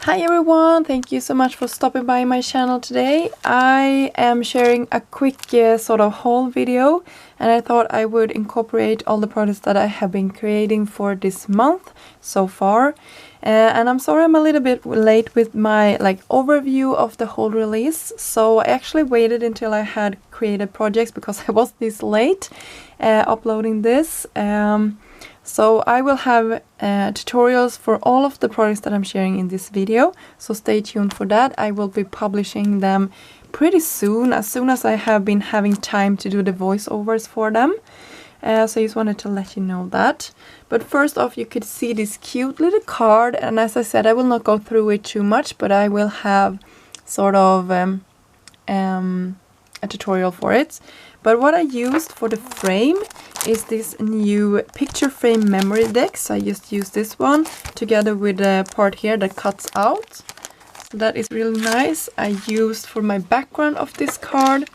Hi everyone, thank you so much for stopping by my channel today. I am sharing a quick sort of haul video, and I thought I would incorporate all the products that I have been creating for this month so far. And I'm sorry I'm a little bit late with my overview of the whole release, so I actually waited until I had created projects because I was this late uploading this. So I will have tutorials for all of the products that I'm sharing in this video, so stay tuned for that. I will be publishing them pretty soon as I have been having time to do the voiceovers for them. So I just wanted to let you know that. But first off, you could see this cute little card, and as I said, I will not go through it too much, but I will have sort of a tutorial for it. But what I used for the frame is this new picture frame memory deck. So I just used this one together with the part here that cuts out. So that is really nice. I used for my background of this card,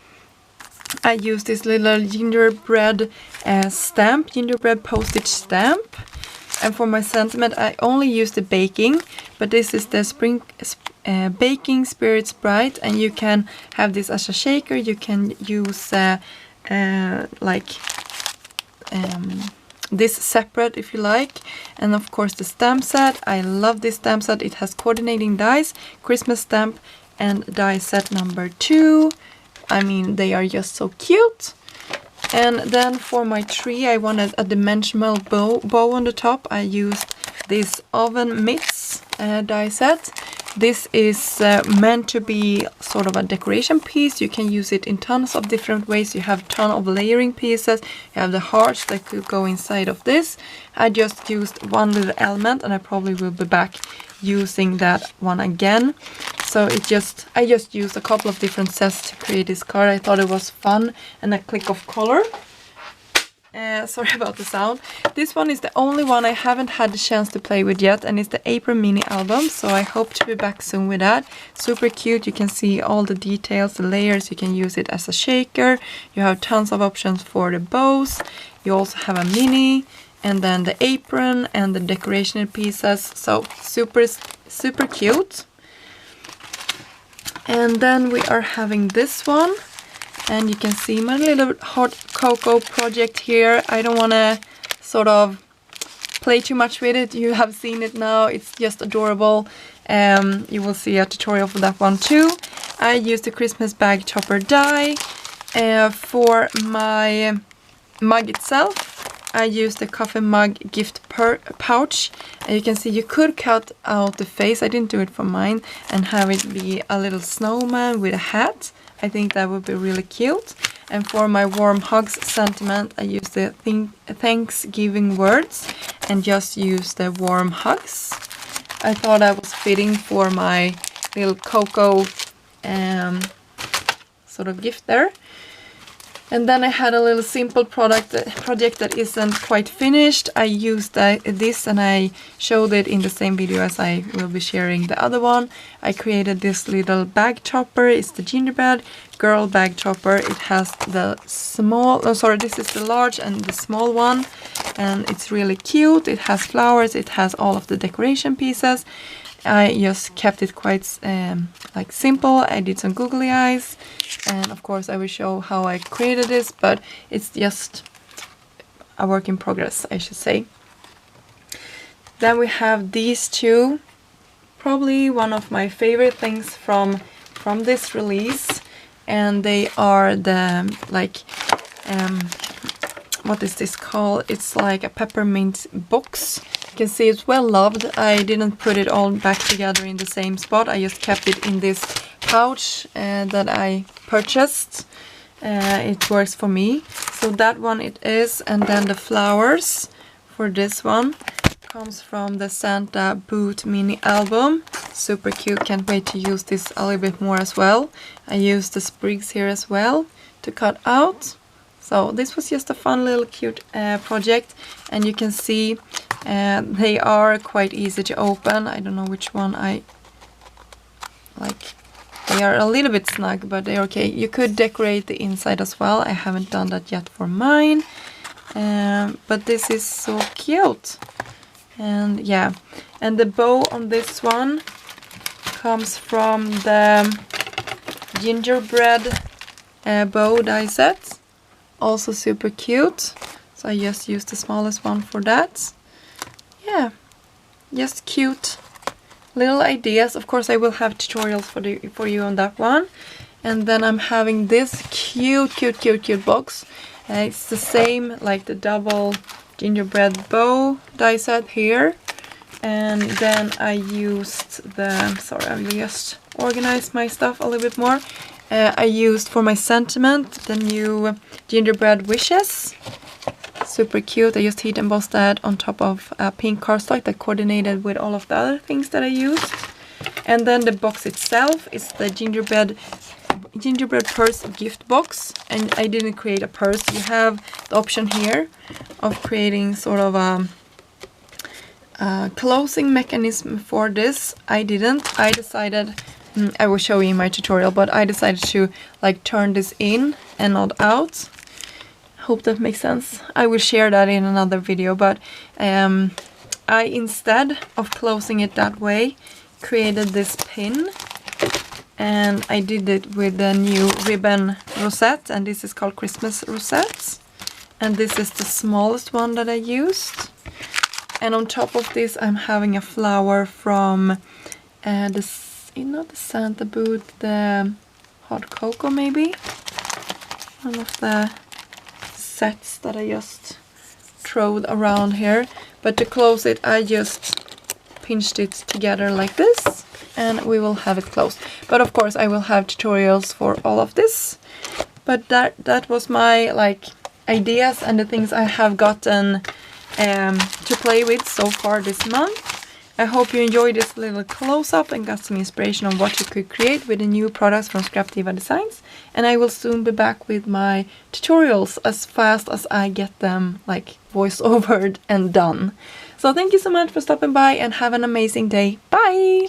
I used this little gingerbread stamp, gingerbread postage stamp. And for my sentiment, I only used the baking, but this is the baking spirit sprite, and you can have this as a shaker. You can use this separate if you like. And of course the stamp set. I love this stamp set. It has coordinating dies, Christmas stamp, and die set number 2. I mean, they are just so cute. And then for my tree, I wanted a dimensional bow on the top. I used this oven mitts die set. This is meant to be sort of a decoration piece. You can use it in tons of different ways. You have a ton of layering pieces. You have the hearts that could go inside of this. I just used one little element, and I probably will be back using that one again. So I just used a couple of different sets to create this card. I thought it was fun and a click of color. Sorry about the sound. This one is the only one I haven't had the chance to play with yet, and it's the April mini album, so I hope to be back soon with that. Super cute. You can see all the details, the layers. You can use it as a shaker. You have tons of options for the bows. You also have a mini, and then the apron and the decoration pieces. So super cute. And then we are having this one. And you can see my little hot cocoa project here. I don't want to sort of play too much with it. You have seen it now. It's just adorable. You will see a tutorial for that one too. I used the Christmas bag topper die. For my mug itself, I used the coffee mug gift pouch. And you can see you could cut out the face. I didn't do it for mine. And have it be a little snowman with a hat. I think that would be really cute. And for my warm hugs sentiment, I used the Thanksgiving words and just used the warm hugs. I thought that was fitting for my little cocoa sort of gift there. And then I had a little simple project that isn't quite finished. I used this, and I showed it in the same video as I will be sharing the other one. I created this little bag topper. It's the gingerbread girl bag topper. It has the this is the large and the small one. And it's really cute. It has flowers. It has all of the decoration pieces. I just kept it quite simple. I did some googly eyes, and of course I will show how I created this, but it's just a work in progress, I should say. Then we have these two, probably one of my favorite things from this release, and they are the what is this called? It's like a peppermint box. You can see it's well loved. I didn't put it all back together in the same spot. I just kept it in this pouch that I purchased. It works for me. So that one it is. And then the flowers for this one comes from the Santa Boot mini album. Super cute. Can't wait to use this a little bit more as well. I used the sprigs here as well to cut out. So this was just a fun little cute project, and you can see they are quite easy to open. I don't know which one I like. They are a little bit snug, but they're okay. You could decorate the inside as well. I haven't done that yet for mine, but this is so cute. And yeah, and the bow on this one comes from the gingerbread bow die set. Also super cute. So I just used the smallest one for that. Yeah, just cute little ideas. Of course I will have tutorials for you on that one. And then I'm having this cute box. It's the same like the double gingerbread bow die set here. And then I used the, sorry, I'll just organize my stuff a little bit more. I used for my sentiment the new gingerbread wishes. Super cute. I just heat embossed that on top of a pink cardstock that coordinated with all of the other things that I used. And then the box itself is the gingerbread purse gift box, and I didn't create a purse. You have the option here of creating sort of a closing mechanism for this. I didn't. I decided, I will show you in my tutorial, but I decided to like turn this in and not out. Hope that makes sense. I will share that in another video, but I, instead of closing it that way, created this pin, and I did it with the new ribbon rosette, and this is called Christmas rosettes, and this is the smallest one that I used. And on top of this I'm having a flower from the Santa boot, the hot cocoa maybe, one of the sets that I just throwed around here. But to close it I just pinched it together like this, and we will have it closed. But of course I will have tutorials for all of this. But that was my like ideas and the things I have gotten to play with so far this month. I hope you enjoyed this little close-up and got some inspiration on what you could create with the new products from Scrap Diva Designs. And I will soon be back with my tutorials as fast as I get them like voice-overed and done. So thank you so much for stopping by and have an amazing day. Bye!